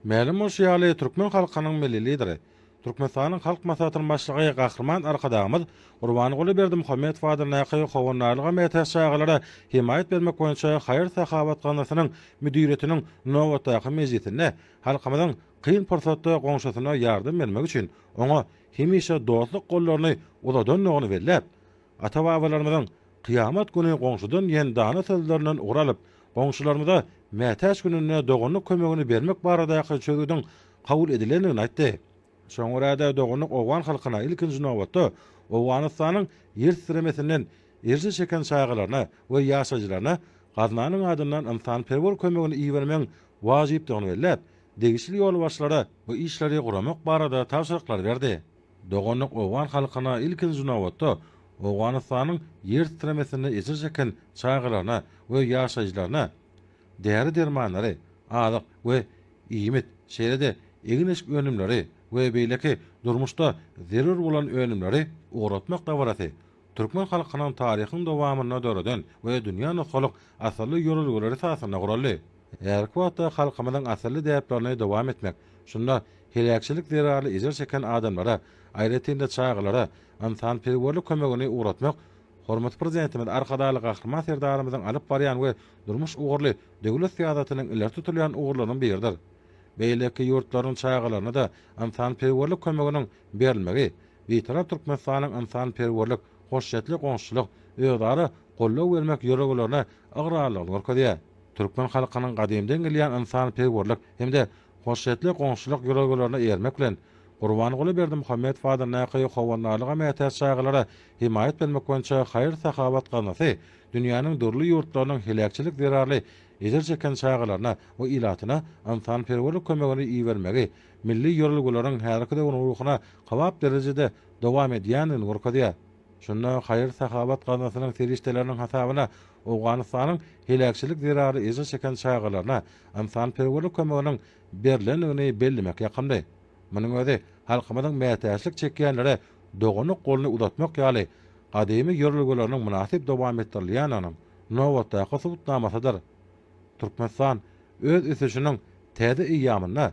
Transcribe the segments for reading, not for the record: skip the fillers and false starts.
Mälim Uşyaly Türkmen halkynyň milli lideri, Türkmenistanyň halk maslahatynyň başlygy Gahrman arkadamyz Gurbanyguly Berdimuhammedow adyny näçe howunlaryga mätäşägelere himayet bermek boýunça haýır sahabat ganasynyň müdiretiniň nowatdaky mezgitinde halkymyzyň kyn pursatda goňşusyna ýardym bermek üçin oňa hemişe dostluk gollaryny uzadan nogny berläp, ata-babalarymyzyň kıyamet günü goňşudan ýendana sözlerinden uralyp, goňşularymyza mätäş gününe dogonluk kömegini bermek baradaky çözüden kabul edilenini aýtdy. Şoňrada dogonluk owan halkyna ilkinji nowatda Owganystanyň ýer süremesinden erji çeken şaýgylaryna we ýaşajylaryna gaznanyň adyndan insanperwer kömegini iýermek wajypdygyny belläp, degişli ýol başlara bu işleri guramak barada tawsyryklar berdi. Dogonluk owan halkyna ilkinji nowatda Owganystanyň ýer süremesinden erji çeken şaýgylaryna we ýaşajylaryna däri dermanlary, alyk we iýmit şeýlede eginiş önümleri we beýleki durmuşda zerur bolan önümleri uğratmak da barasy. Türkmen halkynyň taryhynyň dowamyna döredän we dünýä nusgalyk asly ýolgulary sasyna guraldy. Eger kuwatda halkymyzyň asly däplerini dowam etmek, şunda helakçylyk zerarly ejer çeken adamlara, aýratynda çağılara, insanperwerlik kömegini uğratmak hormat prezidentimiz arkadaly Gahrman serdarymyzyň alyp barýan we durmuş ugurly döwlet syýasatynyň iler tutulýan ugurlarynyň biridir. Beýleki ýurtlaryň çağılaryna da insanperwerlik kömeginiň berilmegi, beýtarap Türkmenistanyň insanperwerlik, hoşjetlik, goňşuluk, öýdary gollaw bermek ýöreglerini agrarlyk görkezýär. Türkmen halkynyň gadymdan gelýän insanperwerlik hemde hoşjetlik, goňşuluk ýöreglerini ermek bilen Gurbanyguly Berdimuhammedow adyny näçe howunlaryga mätäş şaýgylara himayet bermek boýunça haýır sahabat ganasy dünýäniň dürli ýurtlarynyň helakçylyk zerarly ejer çeken şaýgylaryna we ilatyna insanperwerlik kömegini iýermegi milli ýolgularyň härekete ruhyna gawap derejede dowam edýänini görkezýär. Şunda haýır sahabat ganasynyň serişdeleriniň hasabyna Owganystanyň helakçylyk zerarly ejer çeken şaýgylaryna insanperwerlik kömeginiň berilenini bellimek ýakymdy. Munyň özi halkymyzyň mätäçlik çekýänlere dogonuk golny uzatmak ýaly gadymy ýolgularynyň münasip dowam etdirilýäniniň nowatdaky subutnamasydyr. Türkmenistan öz üsüşiniň täze ýamyna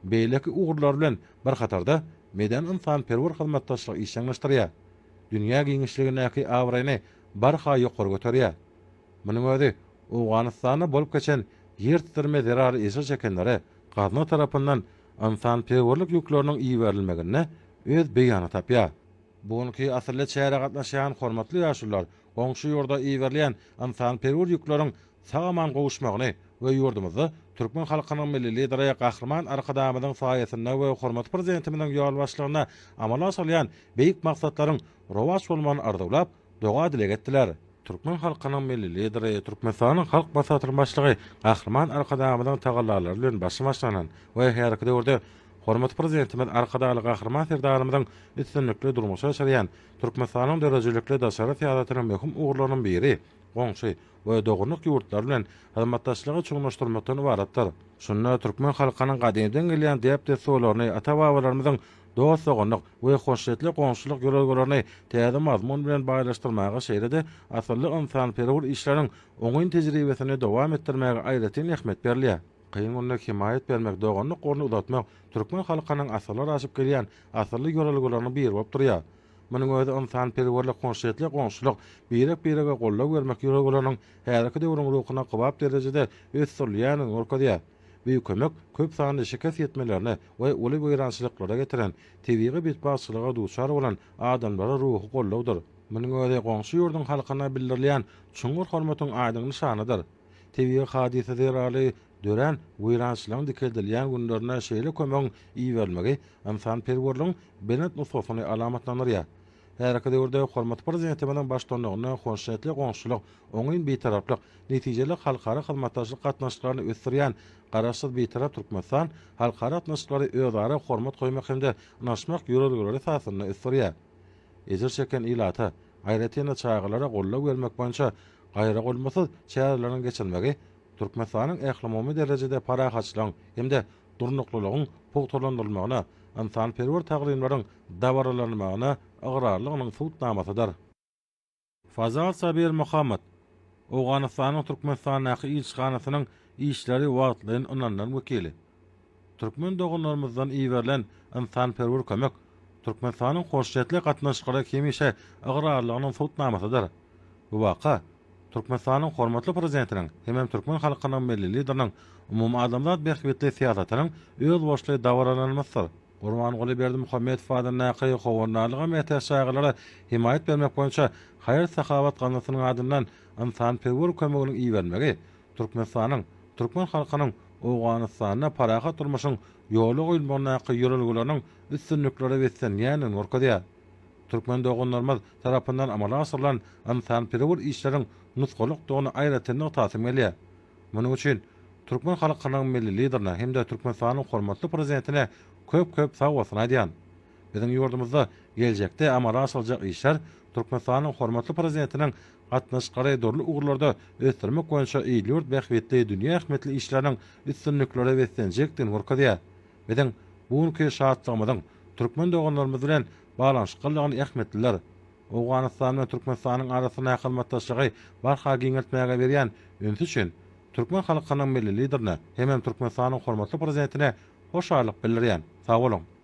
beýleki ugurlar bilen bir hatarda medan insanperwer hyzmatdaşlyk işleňleşdirýär. Dünýä giňişligindäki awraýny barha ýokary göterýär. Munyň özi Owganystany bolup geçen ýer titreme zerary ejer çekenlere gazna tarapyndan insanperwerlik ýükleriniň iýerilmegine öz beýany tapýar. Bugunky asyrly çäre gatnaşýan hormatly ýaşullar, goňşy ýurda iýerilýän insanperwer ýükleriň sagaman gowuşmagyny we ýurdumyzda Türkmen halkynyň milli lideri Gahrman arkadamyzyň saýasynda we hormat prezidentimiň ýol başlygyna amala aşylýan beýik maksatlaryň rowaç bolmagyny arzulap, doga dile getdiler. Türkmen halkynyň milli lideri Türkmenistanyň halk maslahatynyň başlygy Gahrman arkadamyzyň tagallalary bilen başlanan we härekete urde hormat prezidentimiň arkadaly Gahrman serdarymyzyň üstünlikli durmuşa şerýän Türkmenistanyň derejelikli daşary syýasatynyň möhüm ugurlarynyň biri goňşy we dogunluk ýurtlar bilen hyzmatdaşlygy çoňlaşdyrmakdan ibaratdyr. Şunda Türkmen halkynyň gadymdan gelýän däpde sowlaryny ata-babalarymyzyň dostlugyny we hoşjetlik, goňşuluk ýöreglerini täze mazmun bilen baýlaşdyrmagy şeýlede asly insanperwer işleriň oňyn tejribesini dowam etdirmäge aýratyn ähmet berilýär. Kıyın günlük himayet bermek, dogonluk gorny uzatmak Türkmen halkynyň asyllar aşyp gelýän asly ýöreglerini bir bolup durýar. Munyň özi insanperwerlik, hoşjetlik, goňşuluk birek-birege gollaw bermek ýöregleriniň härekete ruhyna gawap derejede ösdürilýänini görkezýär. Bu kömek köp sanly şeker ýetmelerini we uly goýrançylyklara getiren, tebiği bitbaçylyga duçar bolan adamlara ruhy gollawdyr. Munyň özi goňşy ýurdun halkyna bildirilýän çuňur hormatyň aýdyň nişanydyr. Tebiği hadise zerarly dören goýrançylygyň dikedilýän günlerine şeýle kömeň iýermegi insanperwerligiň benet nususyny alamatlanýar. Härekete urde hormat prezidentimiň başdanlygyna hoşjetlik, goňşuluk, oňyn beýtaraplyk, netijeli halkara hyzmatdaşlyk gatnaşyklaryny ösdürýän garaşsyz beýtarap Türkmenistan halkara gatnaşyklary öýdary hormat goýmak hemde naşmak ýöregleri sasyny ösdürýär. Ejer çeken ilata, aýratynda çağılara gollaw bermek boýunça gaýra golmasy çärelerini geçirmegi Türkmenistanyň ählimomy derejede parahaçlygyň hemde durnuklulygyň pogtalandyrylmagyna, insanperwer taglymlaryň dawarlanmagyna agrarlygynyň subutnamasydyr. Fazal Sabir Muhammed, Owganystanyň Türkmenistanyň ilçganasynyň işleri wagtlyň öňünden wekili. Türkmen dogunlarımızdan iýerlen insanperwer kömek Türkmenistanyň hoşjetli gatnaşyklary hemişe agrarlygynyň sowtnamasydyr. Bu waka Türkmenistanyň hormatly prezidentiniň hem Türkmen halkynyň milli lideriniň umumy adamzat berkibetli siýasatynyň öz boşly dawranmasydyr. Gurban Berdimuhammedow adanyň howanalyga metäşagylara himayet bermek boýunça haýır sahabat ganatynyň adyndan insanperwer kömegini iýermegi Türkmenistanyň Türkmen halkynyň Owganystanyna paraha turmuşyň ýoly goýulmagyna ýörelgelerini üstünlükleri wetsen ýanyň orkadýar. Türkmen dogunlarymyz tarapyndan amala asyrylan insanperwer işleriň nutgalyk dogny aýratynlyk tasym gelýär. Munyň üçin Türkmen halkynyň milli liderine hem-de Türkmenistanyň hormatly prezidentine köp sag bolsun aýdýan. Biziň ýurdumyzda geljekde amala asyryljak işler Türkmenistanyň hormatly prezidentiniň gatnaşyklary dorly ugurlarda ösdürmek boýunça ýurt bähwetli dünýä ähmetli işleriň üstünlükleri wetsenjekden gorkadýar. Biziň buňky şahatlygymyzyň Türkmen dogunlarymyz bilen balanşyklaryny ähmetliler Owganystan we Türkmenistanyň arasyna ýakynlaşmagy barha giňeltmäge berýän öňsü üçin Türkmen halkynyň milli liderine hem Türkmenistanyň hormatly prezidentine hoşarlyk bildirýän. Sag bolun.